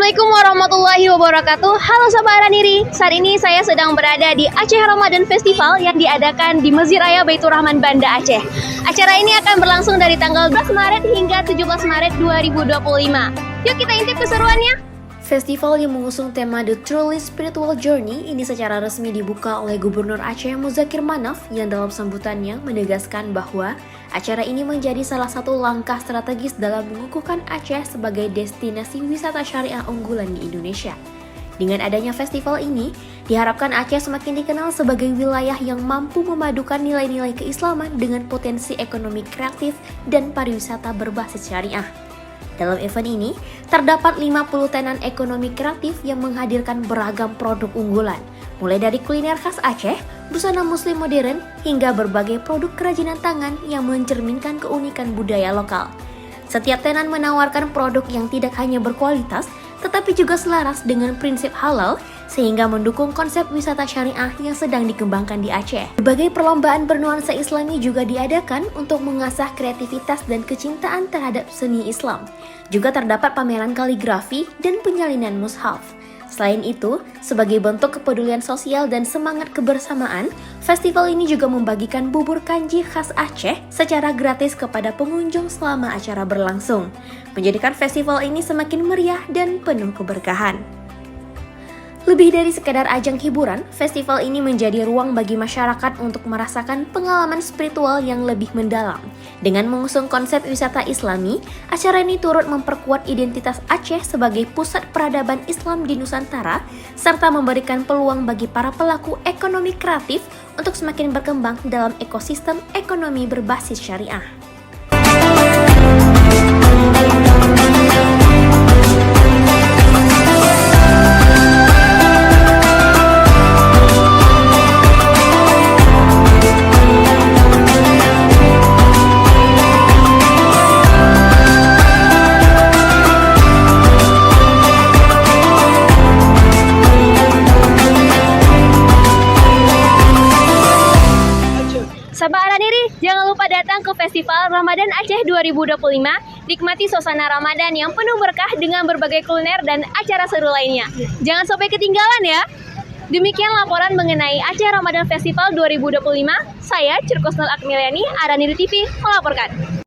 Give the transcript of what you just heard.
Assalamualaikum warahmatullahi wabarakatuh. Halo Sobat Araniri, saat ini saya sedang berada di Aceh Ramadan Festival yang diadakan di Masjid Raya Baitur Rahman Banda Aceh. Acara ini akan berlangsung dari tanggal 12 Maret hingga 17 Maret 2025. Yuk kita intip keseruannya. Festival yang mengusung tema The Truly Spiritual Journey ini secara resmi dibuka oleh Gubernur Aceh Muzakir Manaf yang dalam sambutannya menegaskan bahwa acara ini menjadi salah satu langkah strategis dalam mengukuhkan Aceh sebagai destinasi wisata syariah unggulan di Indonesia. Dengan adanya festival ini, diharapkan Aceh semakin dikenal sebagai wilayah yang mampu memadukan nilai-nilai keislaman dengan potensi ekonomi kreatif dan pariwisata berbasis syariah. Dalam event ini, terdapat 50 tenan ekonomi kreatif yang menghadirkan beragam produk unggulan, mulai dari kuliner khas Aceh, busana muslim modern, hingga berbagai produk kerajinan tangan yang mencerminkan keunikan budaya lokal. Setiap tenan menawarkan produk yang tidak hanya berkualitas, tetapi juga selaras dengan prinsip halal, sehingga mendukung konsep wisata syariah yang sedang dikembangkan di Aceh. Berbagai perlombaan bernuansa Islami juga diadakan untuk mengasah kreativitas dan kecintaan terhadap seni Islam. Juga terdapat pameran kaligrafi dan penyalinan mushaf. Selain itu, sebagai bentuk kepedulian sosial dan semangat kebersamaan, festival ini juga membagikan bubur kanji khas Aceh secara gratis kepada pengunjung selama acara berlangsung, menjadikan festival ini semakin meriah dan penuh keberkahan. Lebih dari sekedar ajang hiburan, festival ini menjadi ruang bagi masyarakat untuk merasakan pengalaman spiritual yang lebih mendalam. Dengan mengusung konsep wisata Islami, acara ini turut memperkuat identitas Aceh sebagai pusat peradaban Islam di Nusantara, serta memberikan peluang bagi para pelaku ekonomi kreatif untuk semakin berkembang dalam ekosistem ekonomi berbasis syariah. Sahabat Araniri, jangan lupa datang ke Festival Ramadan Aceh 2025, nikmati suasana Ramadan yang penuh berkah dengan berbagai kuliner dan acara seru lainnya. Jangan sampai ketinggalan ya. Demikian laporan mengenai Aceh Ramadan Festival 2025. Saya Cirkusnul Akmiliani, Araniri TV melaporkan.